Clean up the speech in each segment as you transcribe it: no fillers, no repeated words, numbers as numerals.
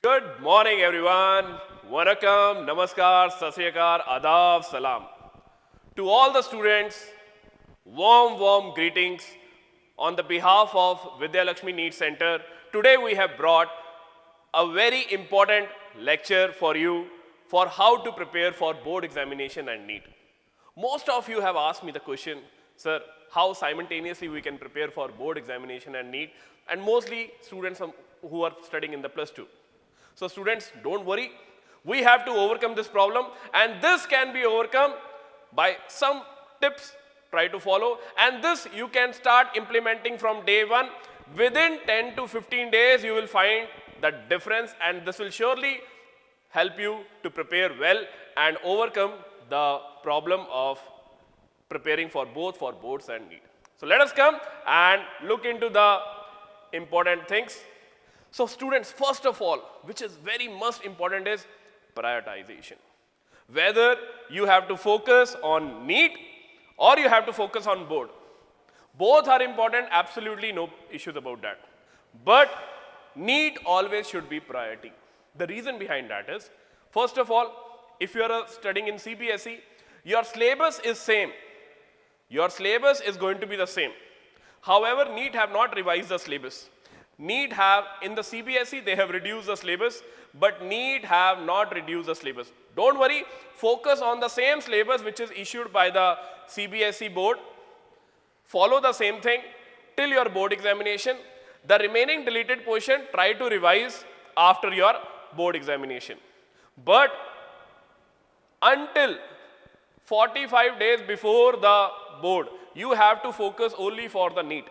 Good morning, everyone. Vanakkam, Namaskar, Sat Sri Akal, Adab, Salam. To all the students, warm greetings on the behalf of Vidya Lakshmi NEET Center. Today we have brought a very important lecture for you for how to prepare for board examination and NEET. Most of you have asked me the question, sir, how simultaneously we can prepare for board examination and NEET, and mostly students who are studying in the +2. So students, don't worry. We have to overcome this problem, and this can be overcome by some tips. Try to follow, and this you can start implementing from day one. Within 10 to 15 days, you will find the difference, and this will surely help you to prepare well and overcome the problem of preparing for both for boards and NEET. So let us come and look into the important things. So students, first of all, which is very most important is prioritization. Whether you have to focus on NEET or you have to focus on board. Both are important, absolutely no issues about that. But NEET always should be priority. The reason behind that is, first of all, if you are studying in CBSE, your syllabus is same. Your syllabus is going to be the same. However, NEET have not revised the syllabus. NEET have, in the CBSE, they have reduced the syllabus, but NEET have not reduced the syllabus. Don't worry, focus on the same syllabus which is issued by the CBSE board. Follow the same thing till your board examination. The remaining deleted portion, try to revise after your board examination. But until 45 days before the board, you have to focus only for the NEET.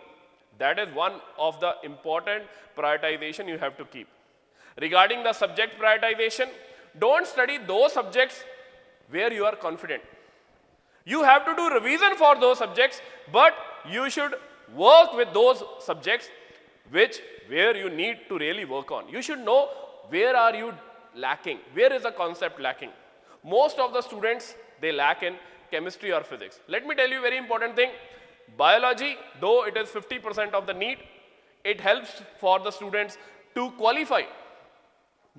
That is one of the important prioritization you have to keep. Regarding the subject prioritization, don't study those subjects where you are confident. You have to do revision for those subjects, but you should work with those subjects where you need to really work on. You should know where are you lacking, where is the concept lacking. Most of the students, they lack in chemistry or physics. Let me tell you a very important thing. Biology, though it is 50% of the NEET, it helps for the students to qualify.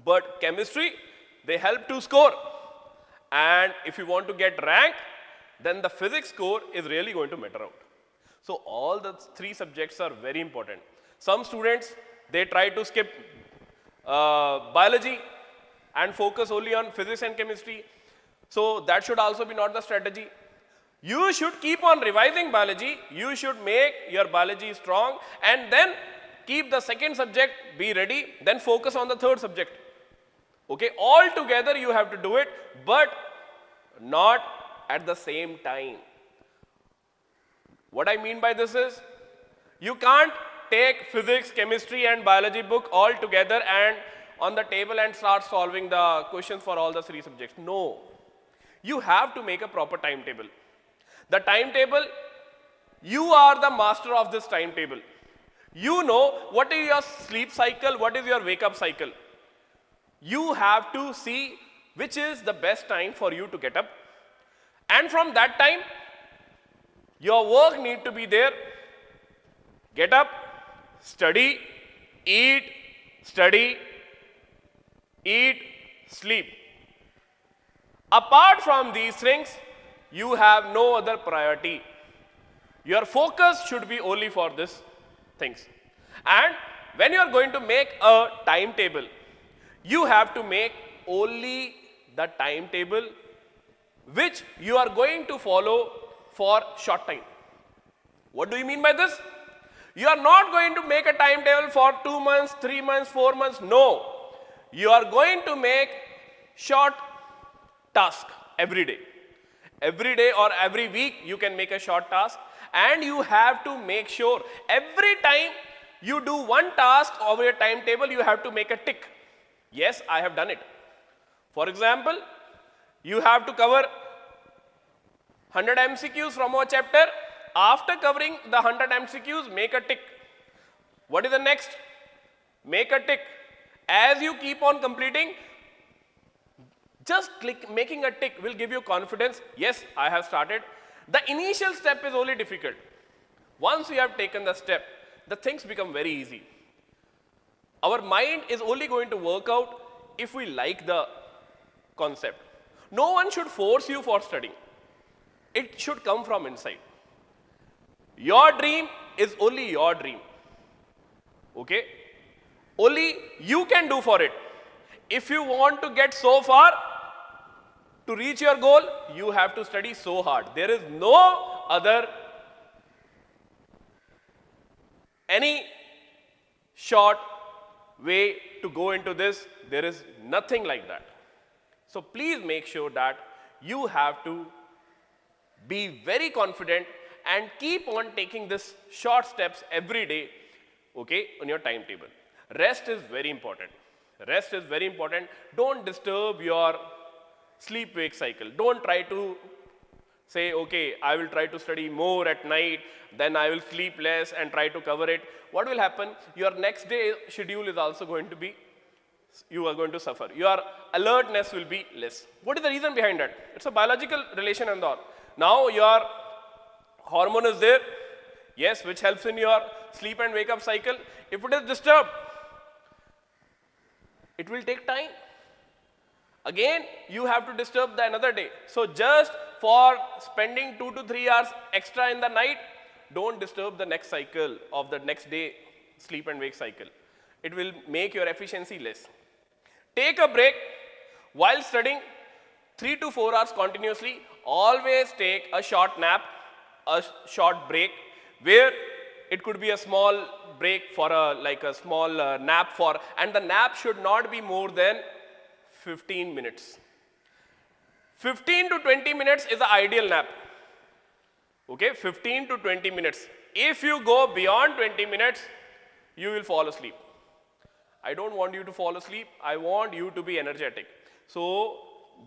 But chemistry, they help to score. And if you want to get rank, then the physics score is really going to matter out. So all the three subjects are very important. Some students, they try to skip biology and focus only on physics and chemistry. So that should also be not the strategy. You should keep on revising biology. You should make your biology strong, and then keep the second subject, be ready, then focus on the third subject. Okay, all together you have to do it, but not at the same time. What I mean by this is, you can't take physics, chemistry and biology book all together and on the table and start solving the questions for all the three subjects. No. You have to make a proper timetable. The timetable, you are the master of this timetable. You know what is your sleep cycle, what is your wake up cycle. You have to see which is the best time for you to get up. And from that time, your work need to be there. Get up, study, eat, sleep. Apart from these things, you have no other priority. Your focus should be only for these things. And when you are going to make a timetable, you have to make only the timetable which you are going to follow for short time. What do you mean by this? You are not going to make a timetable for 2 months, 3 months, 4 months. No. You are going to make short task every day. Every day or every week you can make a short task, and you have to make sure every time you do one task over your timetable, you have to make a tick. Yes, I have done it. For example, you have to cover 100 MCQs from our chapter. After covering the 100 MCQs, make a tick. What is the next? Make a tick. As you keep on completing, just making a tick will give you confidence. Yes, I have started. The initial step is only difficult. Once you have taken the step, the things become very easy. Our mind is only going to work out if we like the concept. No one should force you for studying. It should come from inside. Your dream is only your dream. Okay? Only you can do for it. If you want to get so far, to reach your goal, you have to study so hard. There is no other, any short way to go into this. There is nothing like that. So please make sure that you have to be very confident and keep on taking this short steps every day, okay, on your timetable. Rest is very important. Rest is very important. Don't disturb your sleep-wake cycle. Don't try to say, okay, I will try to study more at night, then I will sleep less and try to cover it. What will happen? Your next day schedule is also going to be, you are going to suffer. Your alertness will be less. What is the reason behind that? It's a biological relation and all. Now your hormone is there, yes, which helps in your sleep and wake up cycle. If it is disturbed, it will take time. Again, you have to disturb the another day. So just for spending 2 to 3 hours extra in the night, don't disturb the next cycle of the next day sleep and wake cycle. It will make your efficiency less. Take a break while studying 3 to 4 hours continuously. Always take a short nap, a short break, where it could be a small break for a small nap for, and the nap should not be more than 15 minutes. 15 to 20 minutes is the ideal nap. Okay, 15 to 20 minutes. If you go beyond 20 minutes, you will fall asleep. I don't want you to fall asleep. I want you to be energetic. So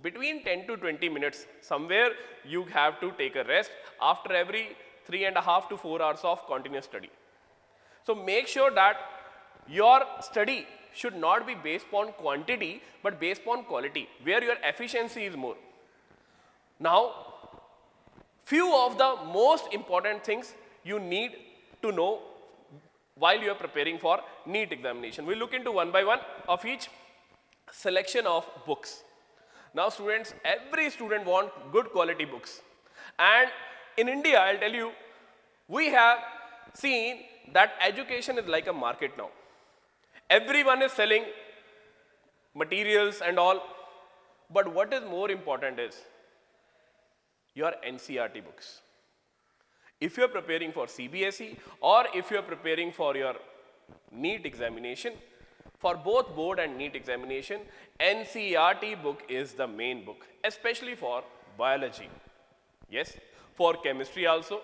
between 10 to 20 minutes, somewhere you have to take a rest after every 3.5 to 4 hours of continuous study. So make sure that your study should not be based on quantity, but based on quality, where your efficiency is more. Now, few of the most important things you need to know while you are preparing for NEET examination. We'll look into one by one of each. Selection of books. Now students, every student wants good quality books. And in India, I'll tell you, we have seen that education is like a market now. Everyone is selling materials and all. But what is more important is your NCERT books. If you are preparing for CBSE or if you are preparing for your NEET examination, for both board and NEET examination, NCERT book is the main book, especially for biology. Yes, for chemistry also.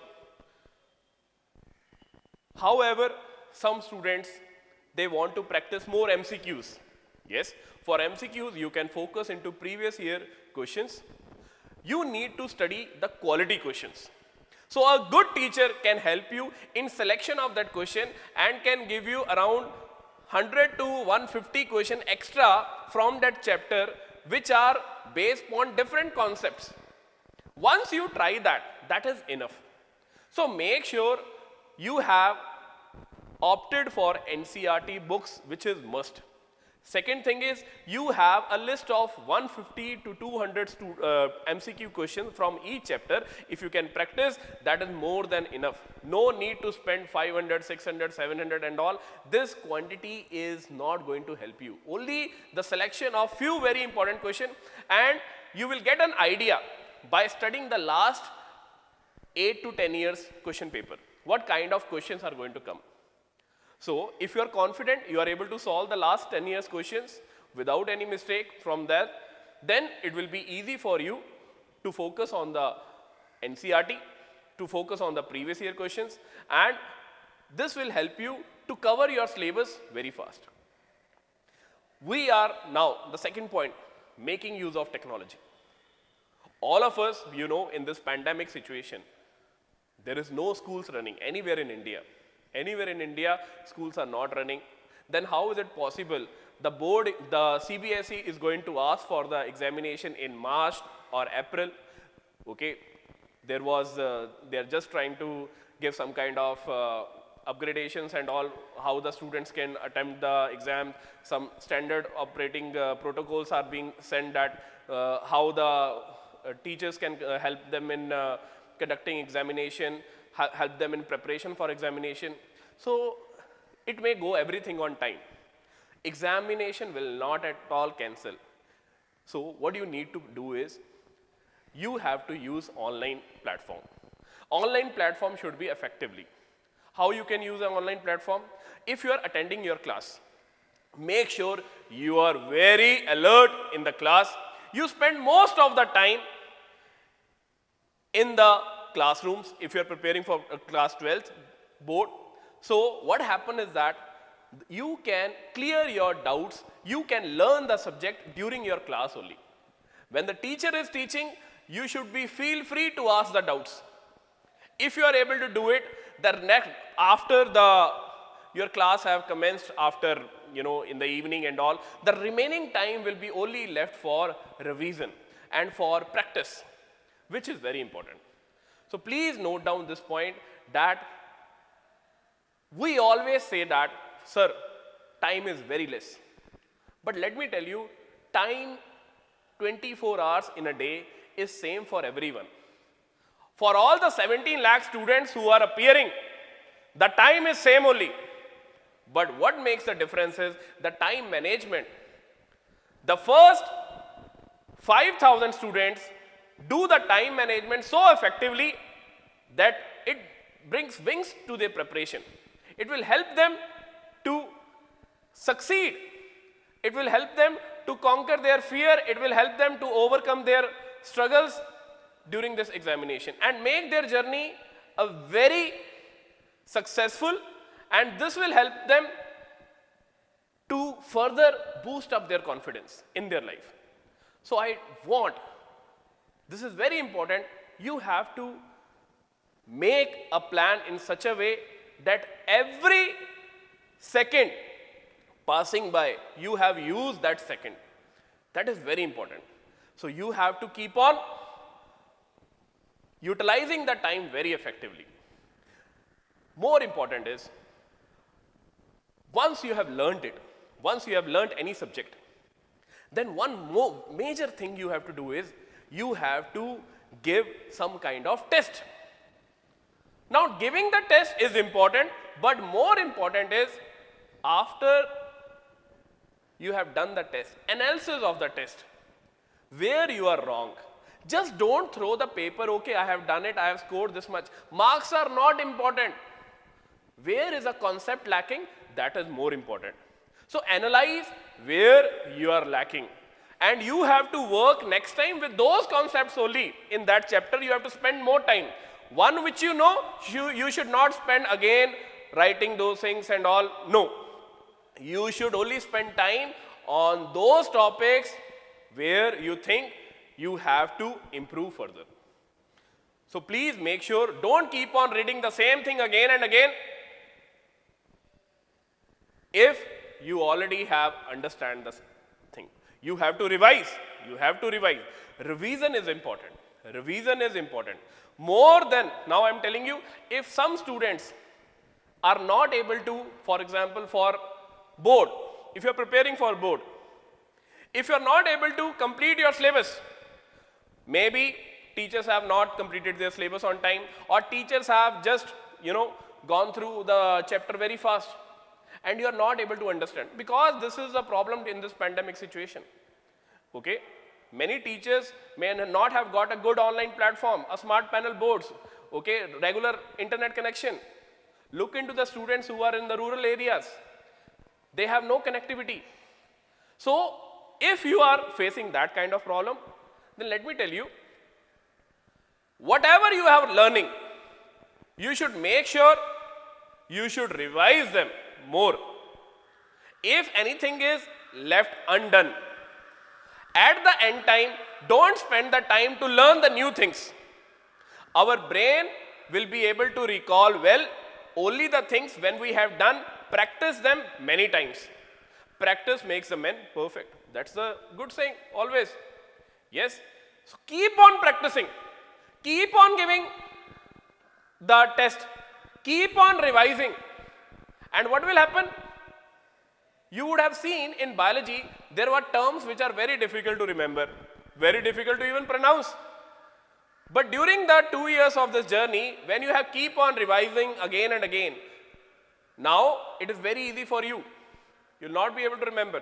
However, some students, they want to practice more MCQs. Yes, for MCQs, you can focus into previous year questions. You need to study the quality questions. So a good teacher can help you in selection of that question and can give you around 100 to 150 question extra from that chapter, which are based on different concepts. Once you try that, that is enough. So make sure you have opted for NCERT books, which is must. Second thing is, you have a list of 150 to 200 MCQ questions from each chapter. If you can practice, that is more than enough. No need to spend 500, 600, 700 and all. This quantity is not going to help you. Only the selection of few very important questions, and you will get an idea by studying the last 8 to 10 years question paper. What kind of questions are going to come? So if you are confident you are able to solve the last 10 years questions without any mistake from that, then it will be easy for you to focus on the NCERT, to focus on the previous year questions, and this will help you to cover your syllabus very fast. We are now, the second point, making use of technology. All of us, you know, in this pandemic situation, there is no schools running anywhere in India. Anywhere in India, schools are not running. Then how is it possible? The board, the CBSE is going to ask for the examination in March or April. Okay, they're just trying to give some kind of upgradations and all, how the students can attempt the exam. Some standard operating protocols are being sent, that how the teachers can help them in conducting examination, help them in preparation for examination. So it may go everything on time. Examination will not at all cancel. So what you need to do is, you have to use online platform. Online platform should be effectively. How you can use an online platform? If you are attending your class, make sure you are very alert in the class. You spend most of the time in the classrooms if you are preparing for class 12th board. So what happens is that you can clear your doubts, you can learn the subject during your class only. When the teacher is teaching, you should be feel free to ask the doubts. If you are able to do it, the next, after your class have commenced, after in the evening and all, the remaining time will be only left for revision and for practice, which is very important. So please note down this point, that we always say that, sir, time is very less. But let me tell you, time 24 hours in a day is same for everyone. For all the 17 lakh students who are appearing, the time is same only. But what makes the difference is the time management. The first 5,000 students do the time management so effectively that it brings wings to their preparation. It will help them to succeed. It will help them to conquer their fear. It will help them to overcome their struggles during this examination and make their journey a very successful, and this will help them to further boost up their confidence in their life. So I want, this is very important, you have to make a plan in such a way that every second passing by, you have used that second. That is very important. So you have to keep on utilizing the time very effectively. More important is, once you have learned it, once you have learned any subject, then one more major thing you have to do is, you have to give some kind of test. Now, giving the test is important, but more important is, after you have done the test, analysis of the test, where you are wrong. Just don't throw the paper, okay, I have done it, I have scored this much. Marks are not important. Where is a concept lacking? That is more important. So analyze where you are lacking. And you have to work next time with those concepts only. In that chapter, you have to spend more time. One which you know, you should not spend again writing those things and all. No. You should only spend time on those topics where you think you have to improve further. So please make sure, don't keep on reading the same thing again and again. If you already have understand this thing, you have to revise. You have to revise. Revision is important. Revision is important. More than, now I am telling you, if some students are not able to, for example, for board, if you are preparing for board, if you are not able to complete your syllabus, maybe teachers have not completed their syllabus on time, or teachers have just, gone through the chapter very fast, and you are not able to understand, because this is a problem in this pandemic situation. Okay? Many teachers may not have got a good online platform, a smart panel boards, okay, regular internet connection. Look into the students who are in the rural areas. They have no connectivity. So, if you are facing that kind of problem, then let me tell you, whatever you have learning, you should make sure you should revise them more. If anything is left undone, at the end time, don't spend the time to learn the new things. Our brain will be able to recall well only the things when we have done, practice them many times. Practice makes a man perfect. That's the good saying always. Yes. So keep on practicing. Keep on giving the test. Keep on revising. And what will happen? You would have seen in biology, there were terms which are very difficult to remember, very difficult to even pronounce. But during the 2 years of this journey, when you have keep on revising again and again, now it is very easy for you. You'll not be able to remember.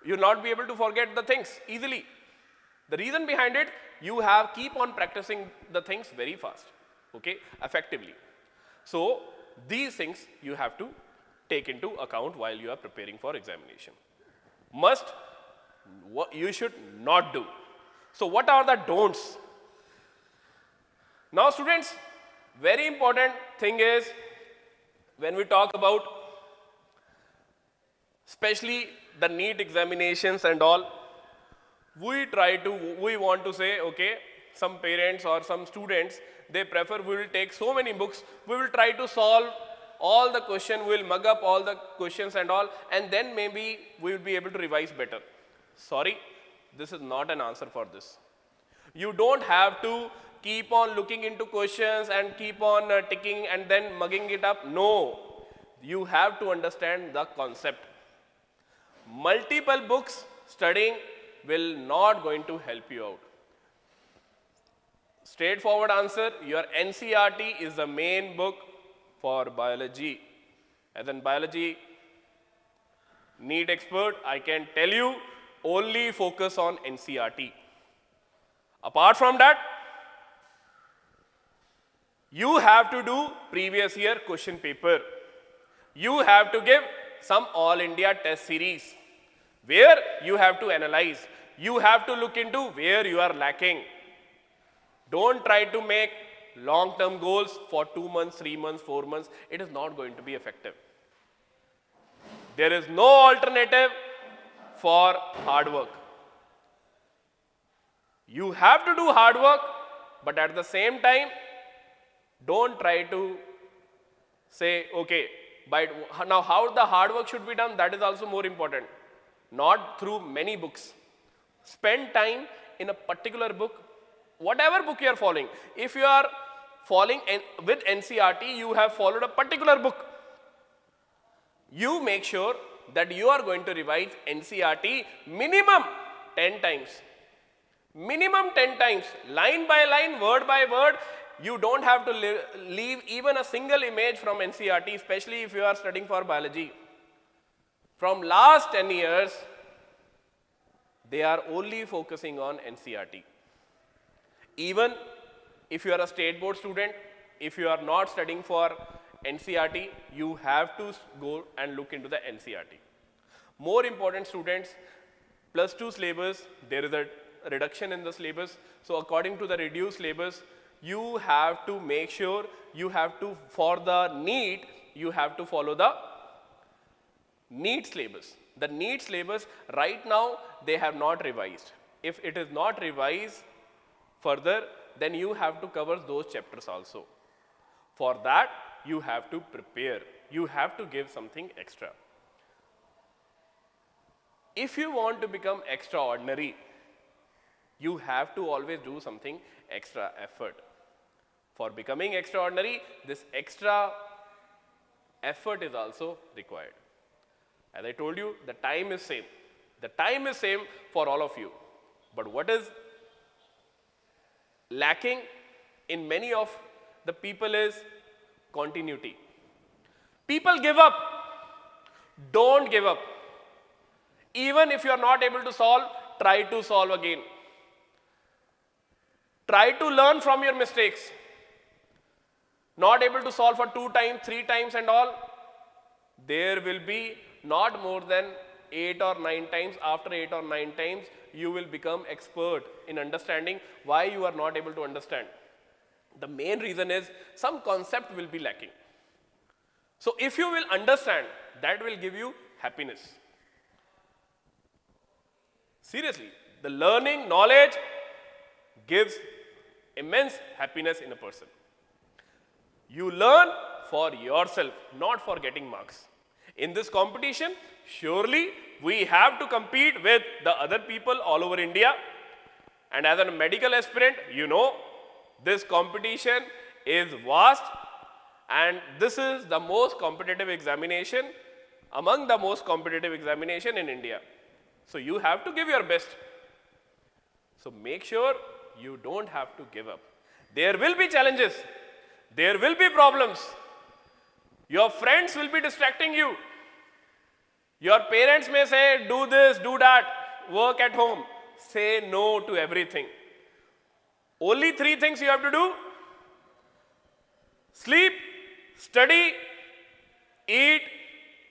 You'll not be able to forget the things easily. The reason behind it, you have keep on practicing the things very fast, okay, effectively. So these things you have to take into account while you are preparing for examination. Must, what you should not do. So what are the don'ts? Now students, very important thing is, when we talk about especially the NEET examinations and all, we want to say, okay, some parents or some students, they prefer we will take so many books, we will try to solve all the question, we will mug up all the questions and all, and then maybe we will be able to revise better. Sorry, this is not an answer for this. You don't have to keep on looking into questions and keep on ticking and then mugging it up. No, you have to understand the concept. Multiple books studying will not going to help you out. Straightforward answer, your NCERT is the main book for biology. As an biology NEET expert, I can tell you, only focus on NCERT. Apart from that, you have to do previous year question paper. You have to give some All India test series where you have to analyze. You have to look into where you are lacking. Don't try to make long-term goals for 2 months, 3 months, 4 months. It is not going to be effective. There is no alternative for hard work. You have to do hard work, but at the same time, don't try to say, okay, but now how the hard work should be done, that is also more important. Not through many books. Spend time in a particular book, whatever book you are following. If you are following with NCERT, you have followed a particular book. You make sure that you are going to revise NCERT minimum 10 times. Minimum 10 times, line by line, word by word. You don't have to leave even a single image from NCERT, especially if you are studying for biology. From last 10 years, they are only focusing on NCERT. Even if you are a state board student, if you are not studying for NCERT, you have to go and look into the NCERT. More important, students, +2 syllabus, there is a reduction in the syllabus. So according to the reduced syllabus, you have to make sure you have to, for the NEET, you have to follow the NEET syllabus. The NEET syllabus right now they have not revised. If it is not revised further, then you have to cover those chapters also. For that, you have to prepare. You have to give something extra. If you want to become extraordinary, you have to always do something extra effort. For becoming extraordinary, this extra effort is also required. As I told you, the time is same. The time is same for all of you. But what is lacking in many of the people is continuity. People give up. Don't give up. Even if you are not able to solve, try to solve again. Try to learn from your mistakes. Not able to solve for 2 times, 3 times and all, there will be not more than 8 or 9 times. After 8 or 9 times, you will become expert in understanding why you are not able to understand. The main reason is some concept will be lacking. So if you will understand, that will give you happiness. Seriously, the learning, knowledge gives immense happiness in a person. You learn for yourself, not for getting marks. In this competition, surely we have to compete with the other people all over India. And as a medical aspirant, you know, this competition is vast and this is the most competitive examination among the most competitive examination in India. So you have to give your best. So make sure you don't have to give up. There will be challenges. There will be problems. Your friends will be distracting you. Your parents may say, do this, do that, work at home. Say no to everything. Only 3 things you have to do: sleep, study, eat,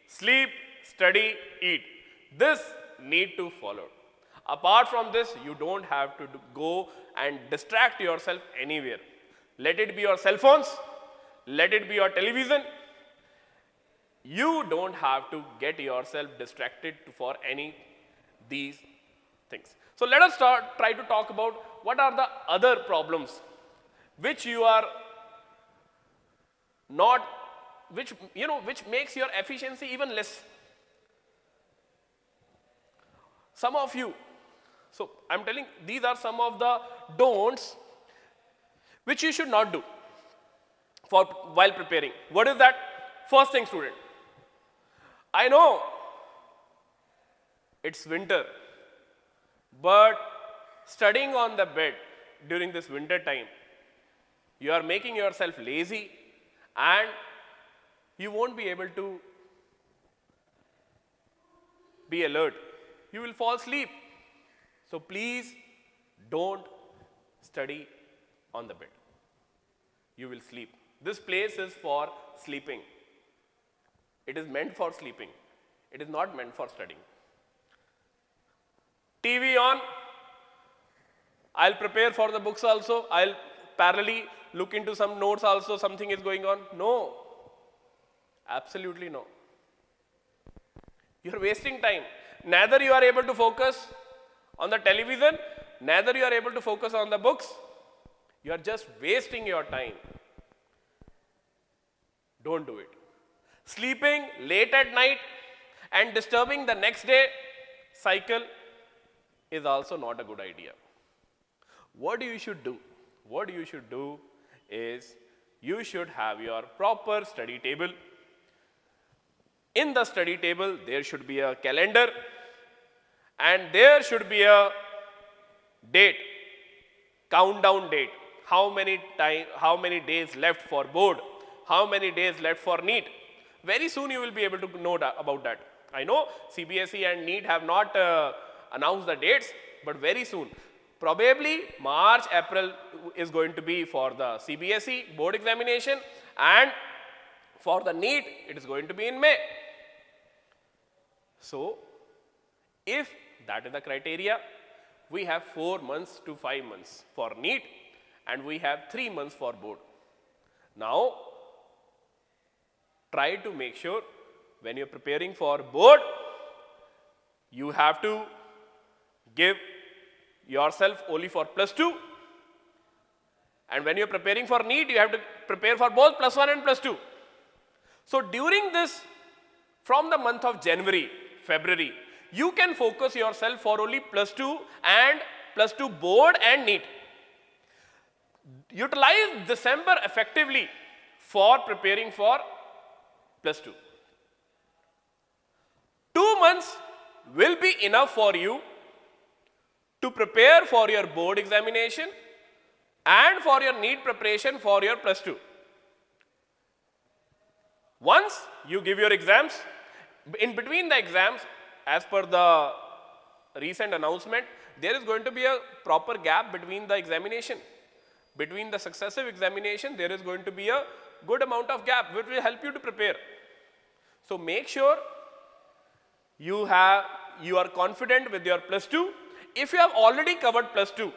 sleep, study, eat. This need to follow. Apart from this, you don't have to go and distract yourself anywhere. Let it be your cell phones, let it be your television. You don't have to get yourself distracted for any these things. So let us try to talk about what are the other problems which you are not, which makes your efficiency even less. Some of you, so I'm telling, these are some of the don'ts which you should not do for while preparing. What is that? First thing, student, I know it's winter, but studying on the bed during this winter time, you are making yourself lazy and you won't be able to be alert. You will fall asleep. So please don't study on the bed. You will sleep. This place is for sleeping. It is meant for sleeping. It is not meant for studying. TV on. I'll prepare for the books also. I'll parallelly look into some notes also. Something is going on. No. Absolutely no. You're wasting time. Neither you are able to focus on the television, neither you are able to focus on the books. You are just wasting your time. Don't do it. Sleeping late at night and disturbing the next day cycle is also not a good idea. What you should do? What you should do is you should have your proper study table. In the study table, there should be a calendar and there should be a date, countdown date. How many days left for board? How many days left for NEET? Very soon you will be able to know about that. I know CBSE and NEET have not announced the dates, but very soon. Probably March, April is going to be for the CBSE board examination, and for the NEET, it is going to be in May. So, if that is the criteria, we have 4 months to 5 months for NEET and we have 3 months for board. Now, try to make sure when you are preparing for board, you have to give yourself only for +2, and when you are preparing for NEET, you have to prepare for both +1 and +2. So during this, from the month of January, February, you can focus yourself for only +2 and +2 board and NEET. Utilize December effectively for preparing for +2. 2 months will be enough for you to prepare for your board examination and for your NEET preparation for your +2. Once you give your exams, in between the exams, as per the recent announcement, there is going to be a proper gap between the examination. Between the successive examination, there is going to be a good amount of gap which will help you to prepare. So make sure you are confident with your +2. If you have already covered +2,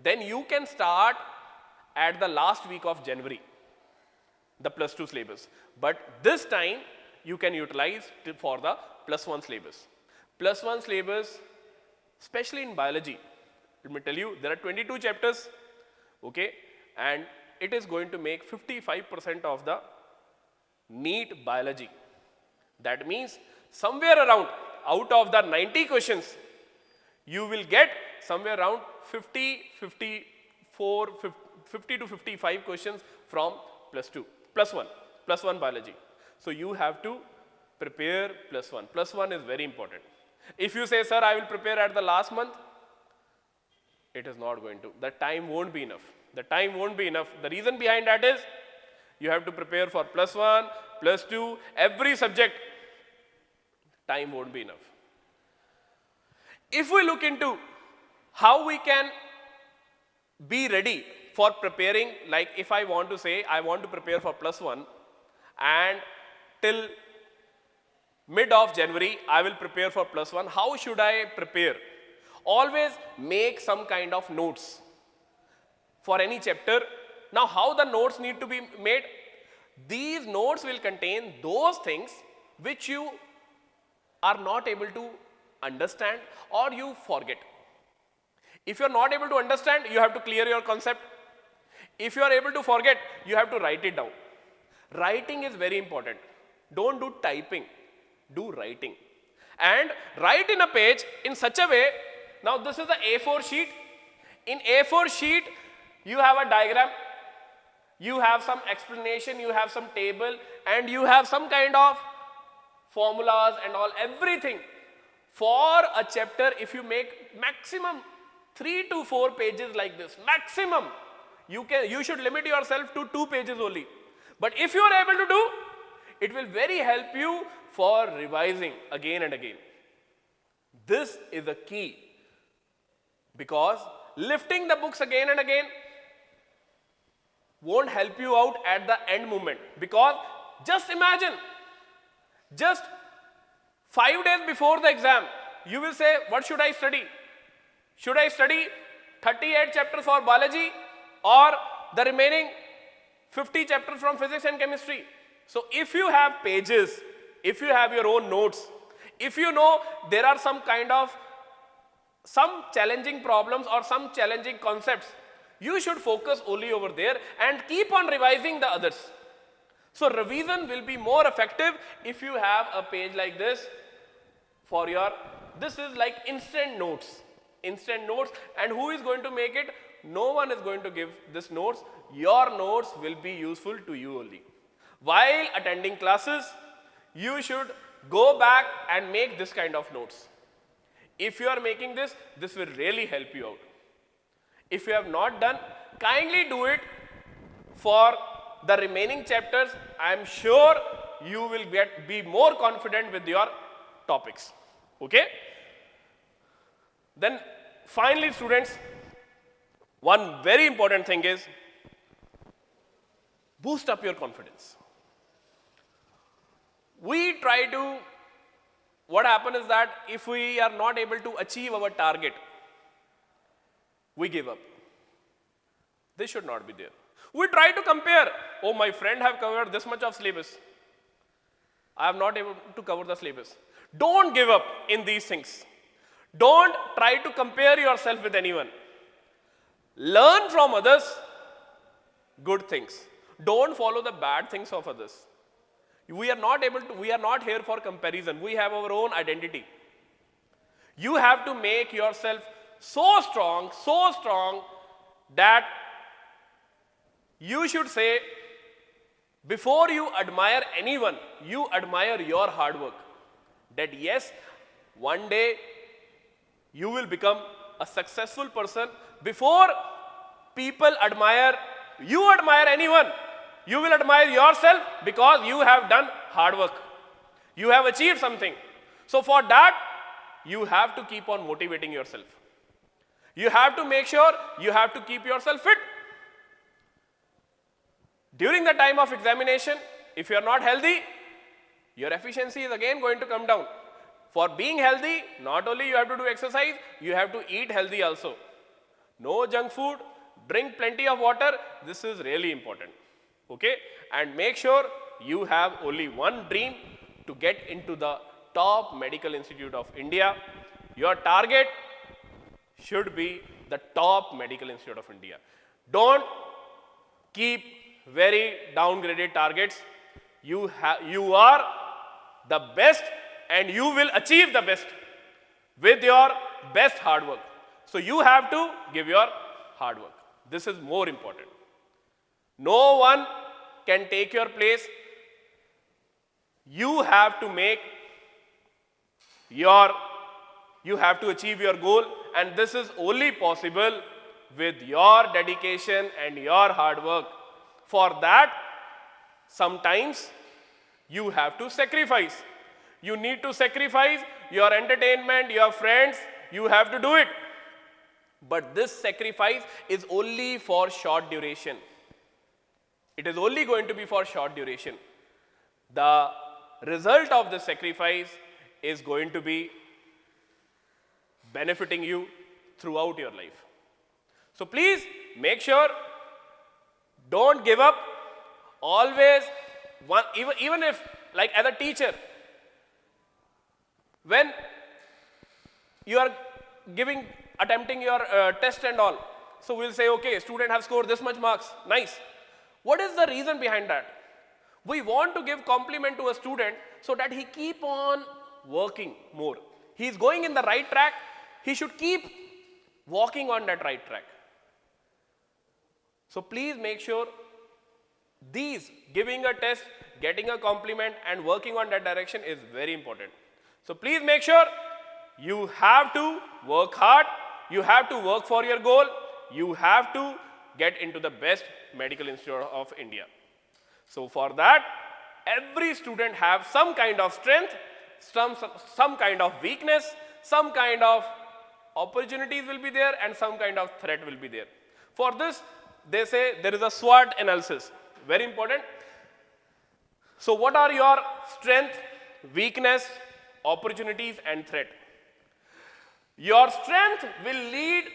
then you can start at the last week of January, the +2 syllabus. But this time, you can utilize for the +1 syllabus. +1 syllabus, especially in biology, let me tell you, there are 22 chapters, okay, and it is going to make 55% of the NEET biology. That means somewhere around, out of the 90 questions, you will get somewhere around 50 to 55 questions from +2, +1. plus 1 biology. So you have to prepare plus 1. Plus 1 is very important. If you say, sir, I will prepare at the last month, it is not going to. The time won't be enough. The time won't be enough. The reason behind that is you have to prepare for plus 1, plus 2, every subject. Time won't be enough. If we look into how we can be ready for preparing, like if I want to say I want to prepare for plus 1 and till mid of January I will prepare for plus 1, how should I prepare? Always make some kind of notes for any chapter. Now how the notes need to be made? These notes will contain those things which you are not able to understand or you forget. If you are not able to understand, you have to clear your concept. If you are able to forget, you have to write it down. Writing is very important. Don't do typing, do writing. And write in a page in such a way. Now this is the A4 sheet. In A4 sheet, you have a diagram, you have some explanation, you have some table, and you have some kind of formulas and all, everything. For a chapter, if you make maximum 3 to 4 pages like this, maximum, you should limit yourself to 2 pages only. But if you are able to do, it will very help you for revising again and again. This is the key, because lifting the books again and again won't help you out at the end moment. Because just imagine, just 5 days before the exam, you will say, what should I study? Should I study 38 chapters for biology or the remaining 50 chapters from physics and chemistry? So if you have pages, if you have your own notes, if you know there are some challenging problems or some challenging concepts, you should focus only over there and keep on revising the others. So revision will be more effective if you have a page like this for your, this is like instant notes. Instant notes. And who is going to make it? No one is going to give this notes. Your notes will be useful to you only. While attending classes, you should go back and make this kind of notes. If you are making this, this will really help you out. If you have not done, kindly do it for the remaining chapters. I am sure you will be more confident with your topics. Okay? Then finally, students, one very important thing is boost up your confidence. We try to, what happens is that if we are not able to achieve our target, we give up. This should not be there. We try to compare. Oh, my friend have covered this much of syllabus. I am not able to cover the syllabus. Don't give up in these things. Don't try to compare yourself with anyone. Learn from others good things. Don't follow the bad things of others. We are not here for comparison. We have our own identity. You have to make yourself so strong that you should say, before you admire anyone, you admire your hard work. That yes, one day you will become a successful person. Before people admire anyone, you will admire yourself because you have done hard work. You have achieved something. So for that, you have to keep on motivating yourself. You have to make sure you have to keep yourself fit. During the time of examination, if you are not healthy, your efficiency is again going to come down. For being healthy, not only you have to do exercise, you have to eat healthy also. No junk food, drink plenty of water. This is really important. Okay? And make sure you have only one dream, to get into the top medical institute of India. Your target should be the top medical institute of India. Don't keep very downgraded targets. You are the best and you will achieve the best with your best hard work. So you have to give your hard work. This is more important. No one can take your place. you have to make your, you have to achieve your goal, and this is only possible with your dedication and your hard work. For that, sometimes you have to sacrifice. You need to sacrifice your entertainment, your friends, you have to do it. But this sacrifice is only for short duration. It is only going to be for short duration. The result of the sacrifice is going to be benefiting you throughout your life. So please make sure, don't give up. Always, even if, like as a teacher, when you are attempting your test and all, so we'll say, okay, student have scored this much marks, nice. What is the reason behind that? We want to give compliment to a student so that he keep on working more. He is going in the right track, he should keep walking on that right track. So please make sure these, giving a test, getting a compliment and working on that direction is very important. So please make sure you have to work hard, you have to work for your goal, you have to get into the best medical institute of India. So for that, every student have some kind of strength, some kind of weakness, some kind of opportunities will be there and some kind of threat will be there. For this, they say there is a SWOT analysis, very important. So what are your strength, weakness, opportunities and threat? Your strength will lead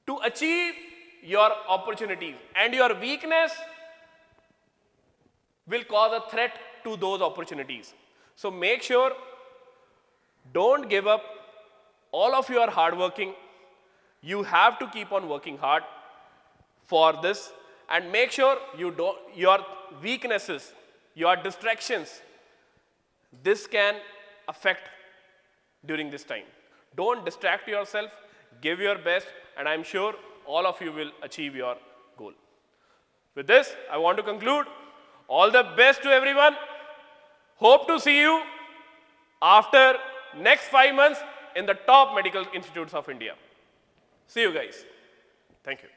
to achieve your opportunities, and your weakness will cause a threat to those opportunities. So make sure, don't give up. All of you are hardworking. You have to keep on working hard for this, and make sure your weaknesses, your distractions, this can affect during this time. Don't distract yourself, give your best, and I'm sure all of you will achieve your goal. With this, I want to conclude. All the best to everyone. Hope to see you after next 5 months in the top medical institutes of India. See you guys. Thank you.